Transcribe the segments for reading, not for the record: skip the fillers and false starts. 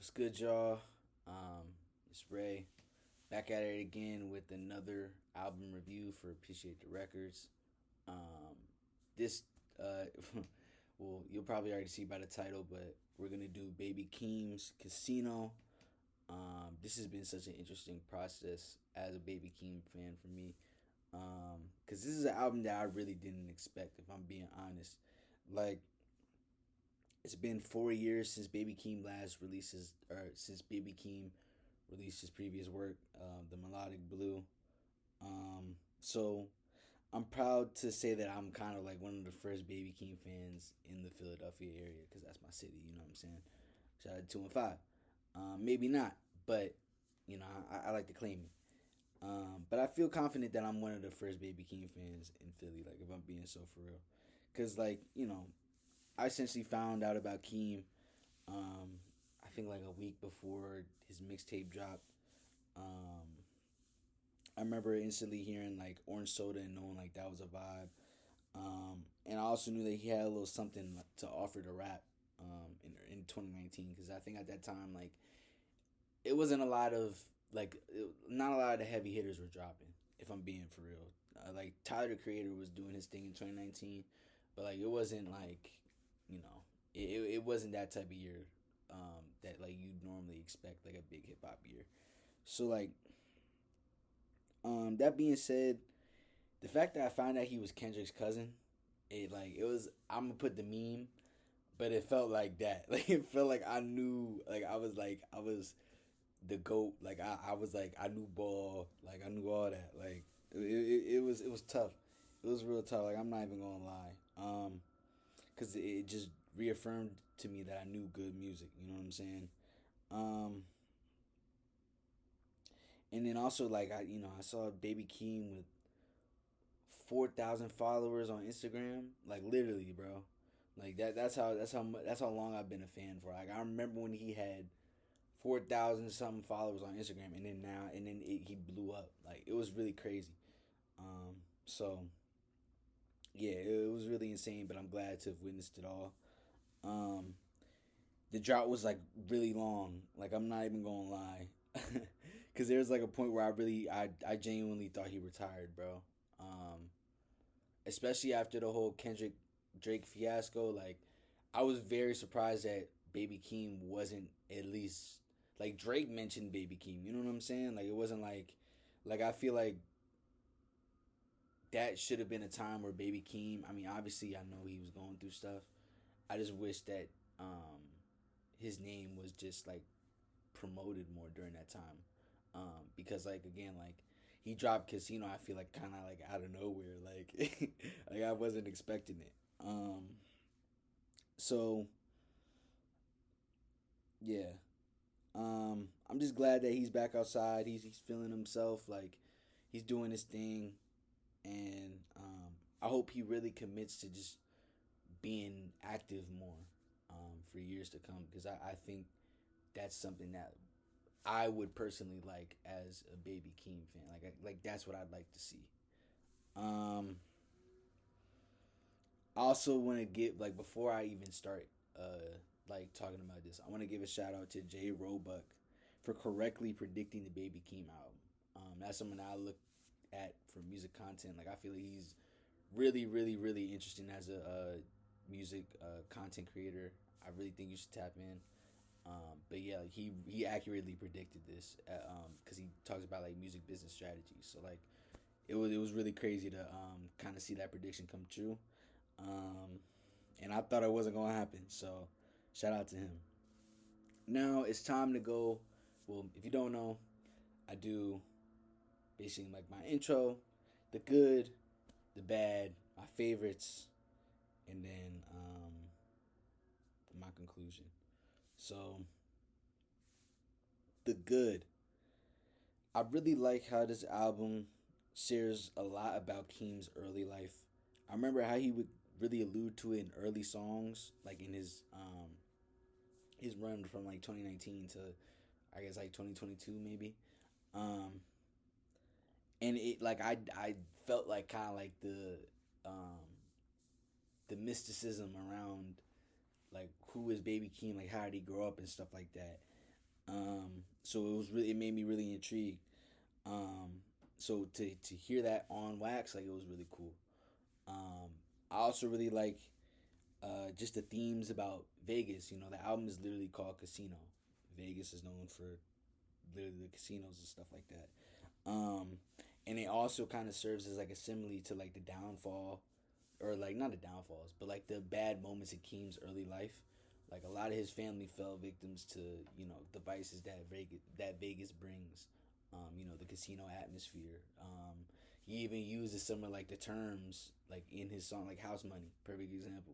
What's good, y'all? It's Ray back at it again with another album review for Appreciate the Records. Um, this, uh, well, you'll probably already see by the title, but we're gonna do Baby Keem's Casino. This has been such an interesting process as a Baby Keem fan for me, because this is an album that I really didn't expect. If I'm being honest, like it's been 4 years since Baby Keem last releases, or since Baby Keem released his previous work, The Melodic Blue. So I'm proud to say that I'm kind of like one of the first Baby Keem fans in the Philadelphia area because that's my city. You know what I'm saying? Shout out to 2 and 5. Maybe not, but I like to claim it. But I feel confident that I'm one of the first Baby Keem fans in Philly. Like if I'm being so for real, because I essentially found out about Keem. Um, I think like a week before his mixtape dropped. Um, I remember instantly hearing like Orange Soda and knowing like that was a vibe. And I also knew that he had a little something to offer to rap in 2019 because I think at that time like it wasn't a lot of not a lot of the heavy hitters were dropping. If I'm being for real, like Tyler the Creator was doing his thing in 2019, but like it wasn't like you know it wasn't that type of year that like you'd normally expect like a big hip hop year. So like that being said, the fact that I found out he was Kendrick's cousin, it was I'm gonna put the meme, but it felt like that. Like it felt like I knew like I was the goat. Like I was like I knew ball. Like I knew all that. Like it was tough. It was real tough. Like I'm not even gonna lie. Cause it just reaffirmed to me that I knew good music. You know what I'm saying? Um, and then also like I saw Baby Keem with 4,000 followers on Instagram. Like literally, bro. Like that's how long I've been a fan for. Like I remember when he had 4,000 something followers on Instagram, and then he blew up. Like it was really crazy. So yeah, it was really insane. But I'm glad to have witnessed it all. Um, the drought was like really long. Like I'm not even gonna lie, because there was like a point where I genuinely thought he retired, bro. Um, Especially after the whole Kendrick Drake fiasco. Like I was very surprised that Baby Keem wasn't at least like Drake mentioned Baby Keem. You know what I'm saying? Like it wasn't like I feel like that should have been a time where Baby Keem. I mean, obviously I know he was going through stuff. I just wish that his name was just like promoted more during that time. Because like again like he dropped Casino. I feel like kind of like out of nowhere. Like like I wasn't expecting it. So yeah. I'm just glad that he's back outside. He's feeling himself. Like he's doing his thing, and I hope he really commits to just being active more for years to come because I think that's something that I would personally like as a Baby Keem fan. Like that's what I'd like to see. Um, I also want to give like before I even start like talking about this, I want to give a shout out to Jay Roebuck for correctly predicting the Baby Keem album. That's something that I look at for music content. Like I feel like he's really, really, really interesting as a music content creator. I really think you should tap in. But yeah, like he accurately predicted this because he talks about like music business strategies. So like it was really crazy to kind of see that prediction come true. Um, and I thought it wasn't gonna happen. So shout out to him. Now it's time to go. Well, if you don't know, I do basically like my intro, the good, the bad, my favorites, and then my conclusion. So the good. I really like how this album shares a lot about Keem's early life. I remember how he would really allude to it in early songs, like in his run from like 2019 to I guess like 2022 maybe. Um, and it like I felt like kind of like um the mysticism around like who is Baby Keem, like how did he grow up and stuff like that. So it made me really intrigued. Um, so to hear that on wax, like it was really cool. Um, I also really like just the themes about Vegas. You know, the album is literally called Casino. Vegas is known for literally the casinos and stuff like that. Um, and it also kind of serves as like a simile to like the downfall, or like not the downfalls, but like the bad moments in Keem's early life. Like a lot of his family fell victims to the vices that Vegas brings. The casino atmosphere. He even uses some of like the terms like in his song, like house money, perfect example.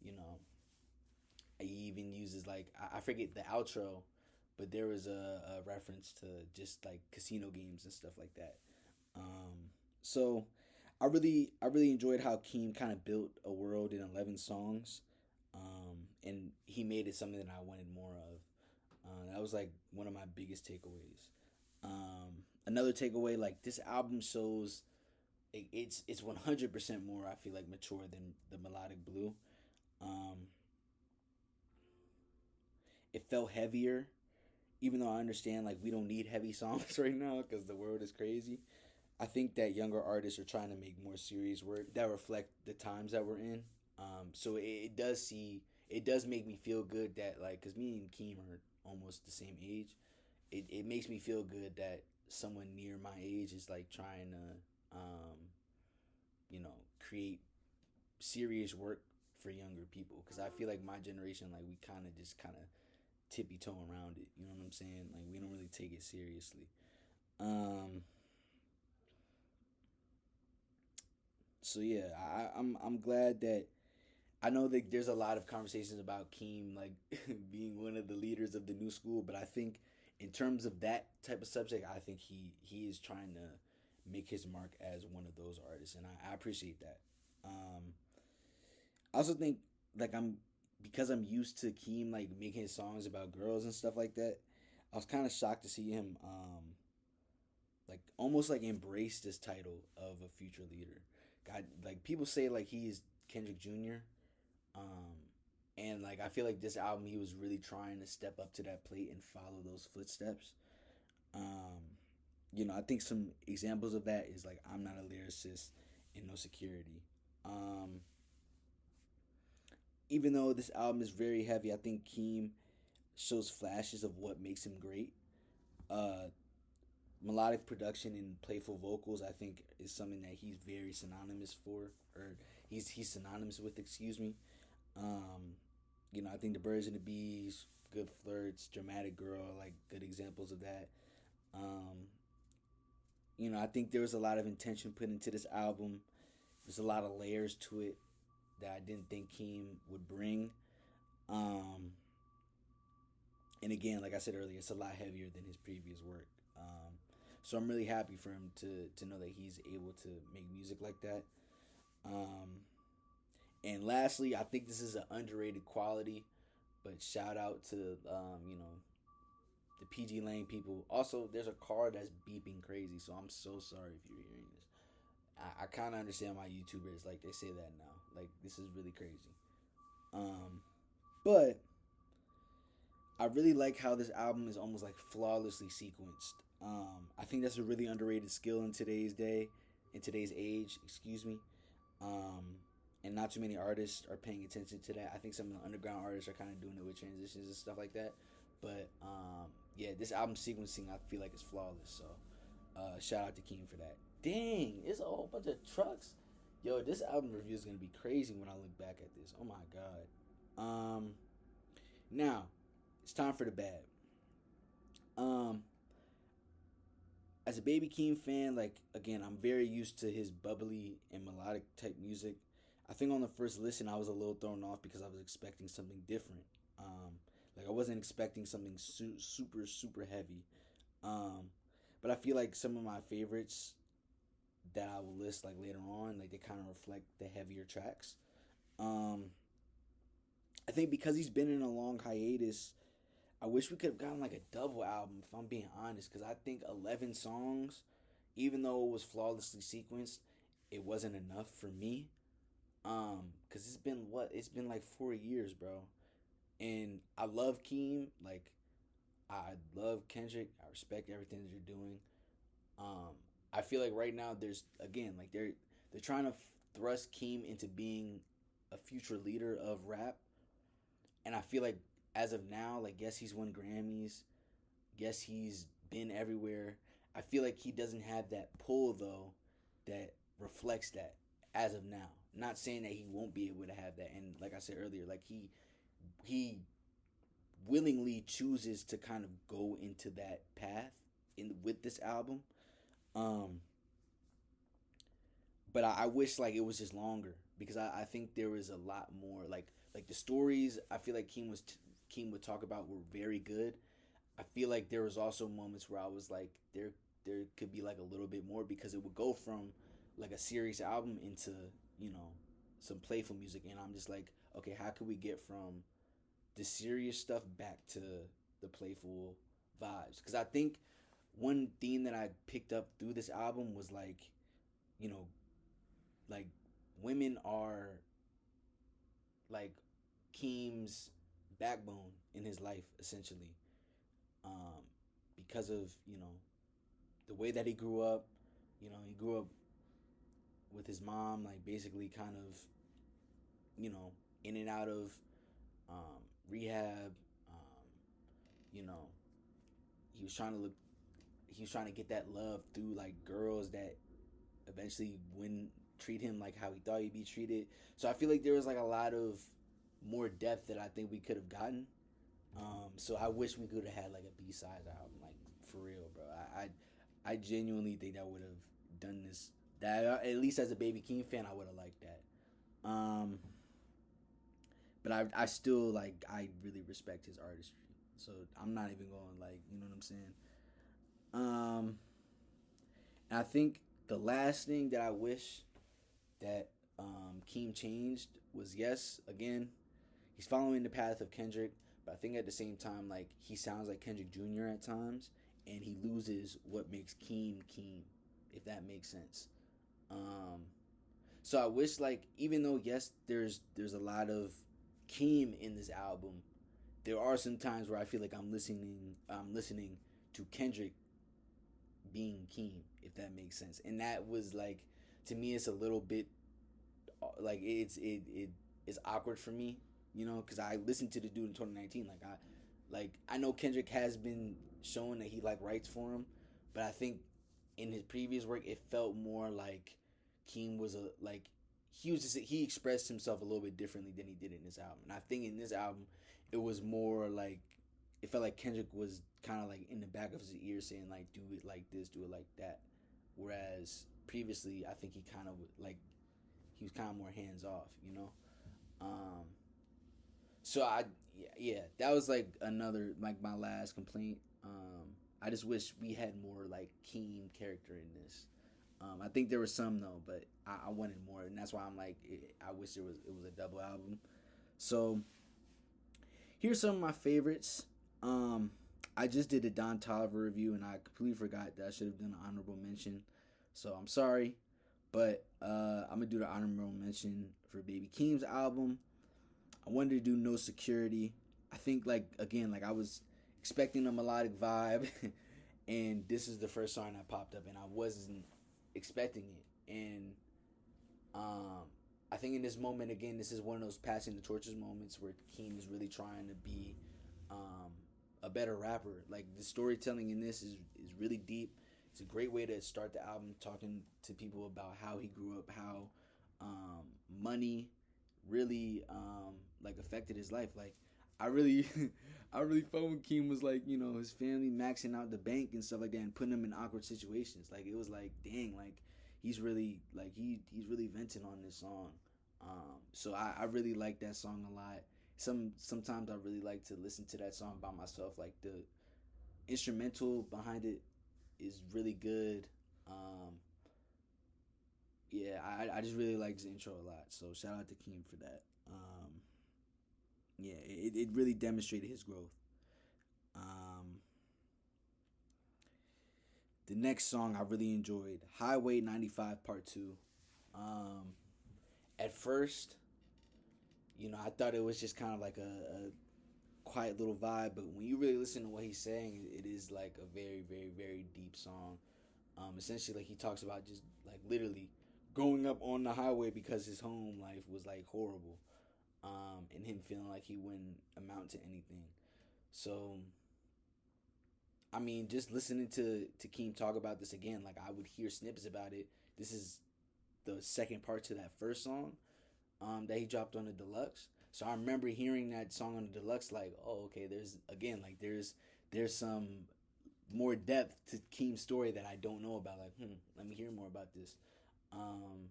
You know, he even uses like I forget the outro, but there was a reference to just like casino games and stuff like that. So I really enjoyed how Keem kind of built a world in 11 songs, and he made it something that I wanted more of. That was like one of my biggest takeaways. Another takeaway, like this album shows it's 100% more, I feel like, mature than the Melodic Blue. Um, it felt heavier, even though I understand like we don't need heavy songs right now because the world is crazy. I think that younger artists are trying to make more serious work that reflect the times that we're in. So it does make me feel good that like because me and Keem are almost the same age. It makes me feel good that someone near my age is like trying to create serious work for younger people because I feel like my generation like we kind of tippy toe around it. You know what I'm saying? Like we don't really take it seriously. Um, so yeah, I'm glad that I know that there's a lot of conversations about Keem like being one of the leaders of the new school, but I think in terms of that type of subject, I think he is trying to make his mark as one of those artists, and I appreciate that. I also think like I'm used to Keem like making his songs about girls and stuff like that. I was kind of shocked to see him like almost like embrace this title of a future leader. God, like people say like he's Kendrick Jr. Um, and like I feel like this album he was really trying to step up to that plate and follow those footsteps. Um, I think some examples of that is like I'm not a lyricist and no security. Um, Even though this album is very heavy, I think Keem shows flashes of what makes him great. Uh, Melodic production and playful vocals, I think, is something that he's very synonymous for, or he's synonymous with. Excuse me. Um, I think the Birds and the Bees, Good Flirts, Dramatic Girl, like good examples of that. Um, I think there was a lot of intention put into this album. There's a lot of layers to it that I didn't think Keem would bring. Um, and again, like I said earlier, it's a lot heavier than his previous work. So I'm really happy for him to know that he's able to make music like that. Um, and lastly, I think this is an underrated quality, but shout out to the PG Lane people. Also, there's a car that's beeping crazy, so I'm so sorry if you're hearing this. I kind of understand why YouTubers like they say that now. Like this is really crazy. Um, but I really like how this album is almost like flawlessly sequenced. I think that's a really underrated skill in today's day, in today's age. Excuse me. Um, and not too many artists are paying attention to that. I think some of the underground artists are kind of doing it with transitions and stuff like that. But yeah, this album sequencing I feel like is flawless. So shout out to Keem for that. Dang, it's a whole bunch of trucks. Yo, this album review is gonna be crazy when I look back at this. Oh my god. Now it's time for the bad. Um, as a Baby Keem fan, like again, I'm very used to his bubbly and melodic type music. I think on the first listen, I was a little thrown off because I was expecting something different. Like I wasn't expecting something super super heavy. Um, but I feel like some of my favorites that I will list like later on, like they kind of reflect the heavier tracks. Um, I think because he's been in a long hiatus, I wish we could have gotten like a double album. If I'm being honest, because I think 11 songs, even though it was flawlessly sequenced, it wasn't enough for me. Because it's been like 4 years, bro, and I love Keem. Like I love Kendrick. I respect everything that you're doing. Um, I feel like right now there's again like they're trying to thrust Keem into being a future leader of rap, and I feel like as of now, like yes, he's won Grammys, yes, he's been everywhere. I feel like he doesn't have that pull though that reflects that as of now. Not saying that he won't be able to have that, and like I said earlier, like he willingly chooses to kind of go into that path in with this album. Um, but I wish like it was just longer because I think there was a lot more like the stories. I feel like Keem would talk about were very good. I feel like there was also moments where I was like there could be like a little bit more because it would go from like a serious album into you know some playful music, and I'm just like okay, how could we get from the serious stuff back to the playful vibes? Because I think one theme that I picked up through this album was like you know like women are like Keem's backbone in his life essentially, um, because of the way that he grew up. He grew up with his mom, like basically kind of you know in and out of rehab. Um, you know, he was trying to look. He was trying to get that love through like girls that eventually wouldn't treat him like how he thought he'd be treated. So I feel like there was like a lot of more depth that I think we could have gotten. So I wish we could have had like a B sides album, like for real, bro. I genuinely think that would have done this. That at least as a Baby Keem fan, I would have liked that. Um, but I still like I really respect his artistry. So I'm not even going like you know what I'm saying. Um, and I think the last thing that I wish that Keem changed was yes, again, he's following the path of Kendrick, but I think at the same time, like he sounds like Kendrick Jr. at times, and he loses what makes Keem Keem, if that makes sense. Um, so I wish like even though yes, there's a lot of Keem in this album, there are some times where I feel like I'm listening to Kendrick being Keem, if that makes sense. And that was like to me it's a little bit like it is awkward for me, because I listened to the dude in 2019. I know Kendrick has been showing that he like writes for him, but I think in his previous work it felt more like Keem was a like he expressed himself a little bit differently than he did in this album. And I think in this album it was more like it felt like Kendrick was kind of like in the back of his ear saying like do it like this, do it like that. Whereas previously I think he was kind of more hands off. Um, so yeah, that was like another like my last complaint. I just wish we had more like Keem character in this. I think there was some though, but I wanted more, and that's why I'm like I wish it was a double album. So here's some of my favorites. Um, I just did a Don Tolliver review, and I completely forgot that I should have done an honorable mention. So I'm sorry, but I'm gonna do the honorable mention for Baby Keem's album. I wanted to do No Security. I think like again, like I was expecting a melodic vibe, and this is the first song that popped up, and I wasn't expecting it. And um, I think in this moment again, this is one of those passing the torches moments where Keem is really trying to be um, a better rapper. Like the storytelling in this is really deep. It's a great way to start the album, talking to people about how he grew up, how money really like affected his life. Like I really I really felt when Keem was like, his family maxing out the bank and stuff like that and putting him in awkward situations. Like it was like, dang, like he's really like he's really venting on this song. So I really like that song a lot. Sometimes I really like to listen to that song by myself. Like the instrumental behind it is really good. Um, yeah, I just really like his intro a lot. So shout out to Keem for that. Yeah, it really demonstrated his growth. Um, the next song I really enjoyed, Highway 95 Part 2. Um, at first, I thought it was just kind of like quiet little vibe, but when you really listen to what he's saying, it is like a very, very, very deep song. Essentially, like he talks about just like literally growing up on the highway because his home life was like horrible, and him feeling like he wouldn't amount to anything. So, I mean, just listening to Keem talk about this again, like I would hear snippets about it. This is the second part to that first song, that he dropped on the deluxe. So I remember hearing that song on the deluxe, like, oh, okay, there's again, like there's some more depth to Keem's story that I don't know about. Like, let me hear more about this. Um,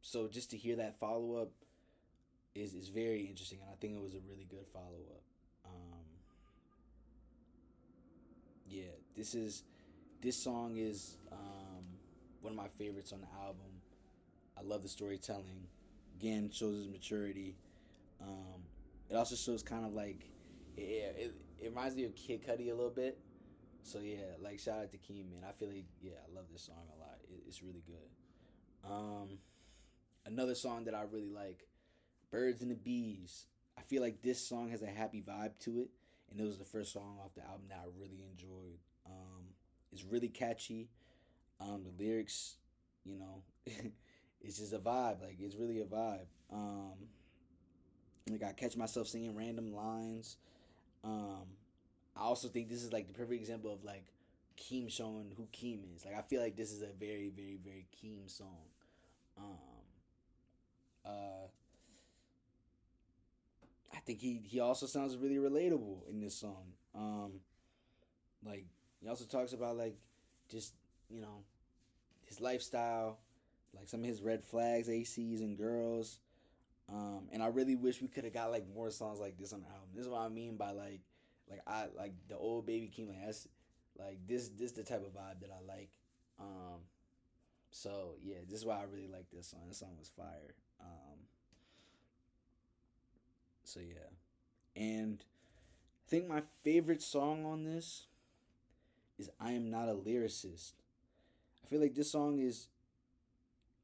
so just to hear that follow up is very interesting, and I think it was a really good follow up. Um, yeah, this song is one of my favorites on the album. I love the storytelling. Again, shows his maturity. Um, it also shows kind of like it reminds me of Kid Cudi a little bit. So yeah, like shout out to Keem, man. I feel like yeah, I love this song a lot. It's really good. Um, Another song that I really like, Birds and the Bees. I feel like this song has a happy vibe to it, and it was the first song off the album that I really enjoyed. It's really catchy. The lyrics, you know, it's just a vibe. Like it's really a vibe. Like I catch myself singing random lines. Um, I also think this is like the perfect example of like Keem showing who Keem is. Like I feel like this is a very, very, very Keem song. Um, uh, I think he also sounds really relatable in this song. Like he also talks about like just you know his lifestyle, like some of his red flags, ACs and girls. And I really wish we could have got like more songs like this on the album. This is what I mean by like I like the old Baby Keem. Like that's like this the type of vibe that I like. Um, so yeah, this is why I really like this song. This song was fire. So yeah, and I think my favorite song on this is "I Am Not a Lyricist." I feel like this song is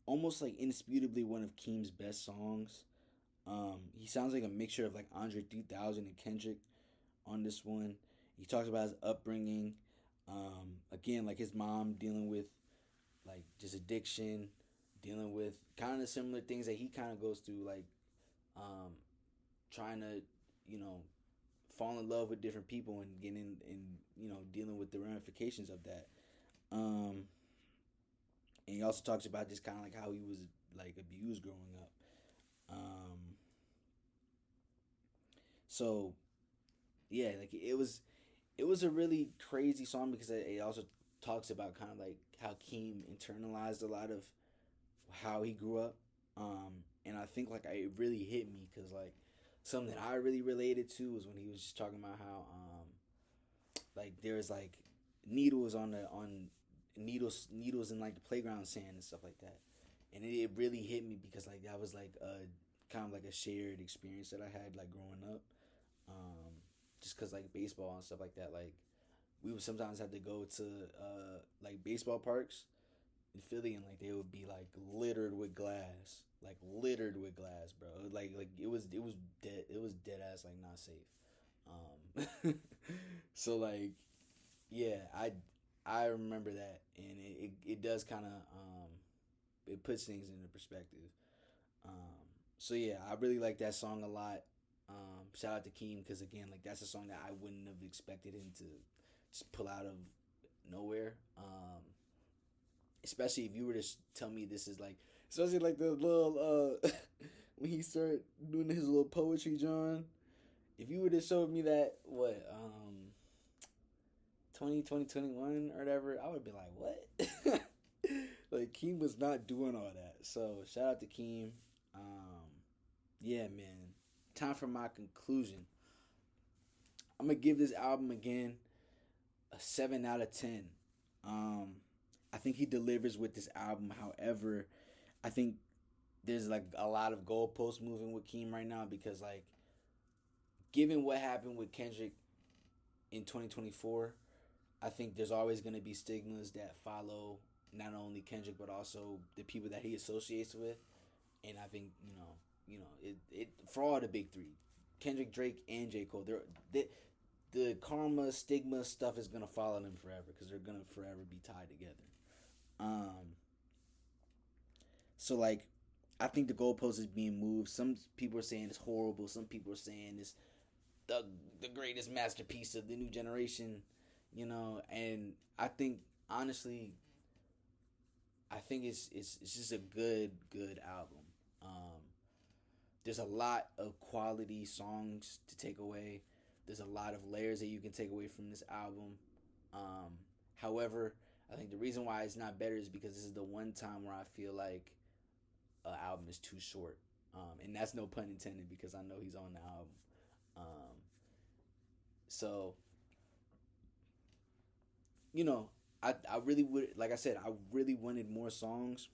almost like indisputably one of Keem's best songs. He sounds like a mixture of like Andre 3000 and Kendrick on this one. He talks about his upbringing. Again, like his mom dealing with like just addiction, dealing with kind of similar things that he kind of goes through, like um, trying to, you know, fall in love with different people and getting and dealing with the ramifications of that. Um, and he also talks about just kind of like how he was like abused growing up. So yeah, like it was a really crazy song because it also talks about kind of like how Keem internalized a lot of how he grew up. And I think like it really hit me because like something that I really related to was when he was just talking about how like there's like needles in like the playground sand and stuff like that, and it really hit me because like that was like a kind of like a shared experience that I had like growing up. Um, just cause like baseball and stuff like that, like we would sometimes have to go to like baseball parks in Philly, and like they would be like littered with glass, bro. Like it was dead ass like not safe. So like yeah, I remember that, and it does kind of it puts things into perspective. Um, so yeah, I really like that song a lot. Shout out to Keem because again, like that's a song that I wouldn't have expected him to just pull out of nowhere. Especially if you were to tell me this is like, especially like the little when he started doing his little poetry, John. If you would have showed me that 2021 or whatever, I would be like, what? Like Keem was not doing all that. So shout out to Keem. Um, yeah, man. Time for my conclusion. I'm gonna give this album again a 7 out of 10. Um, I think he delivers with this album. However, I think there's like a lot of goalposts moving with Keem right now because like given what happened with Kendrick in 2024, I think there's always going to be stigmas that follow not only Kendrick but also the people that he associates with, and I think it for all the big three, Kendrick, Drake, and J. Cole. They the karma, stigma stuff is gonna follow them forever because they're gonna forever be tied together. Um, so like, I think the goalpost is being moved. Some people are saying it's horrible. Some people are saying it's the the greatest masterpiece of the new generation. And I think honestly, I think it's just a good album. Um, there's a lot of quality songs to take away. There's a lot of layers that you can take away from this album. Um, However, I think the reason why it's not better is because this is the one time where I feel like an album is too short. And that's no pun intended because I know he's on the album. Um, so, you know, I really would, like I said, I really wanted more songs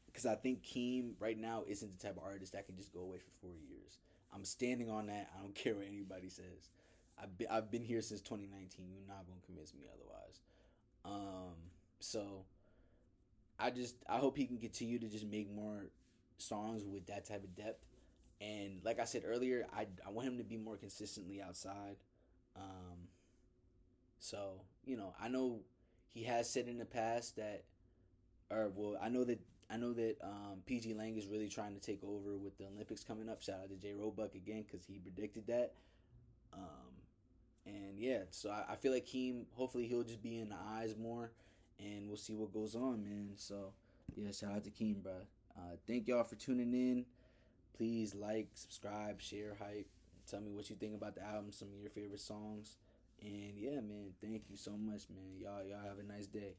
because I think Keem right now isn't the type of artist that can just go away for 4 years. I'm standing on that. I don't care what anybody says. I've been here since 2019. You're not gonna convince me otherwise. Um, so I hope he can continue to just make more songs with that type of depth. And like I said earlier, I want him to be more consistently outside. Um, so I know he has said in the past that, or well, I know that PG Lang is really trying to take over with the Olympics coming up. Shout out to J Roebuck again because he predicted that. Um, and yeah, so I feel like hopefully he'll just be in the eyes more, and we'll see what goes on, man. So yeah, shout out to Keem, bro. Thank y'all for tuning in. Please like, subscribe, share, hype. Tell me what you think about the album, some of your favorite songs. And yeah, man, thank you so much, man. Y'all have a nice day.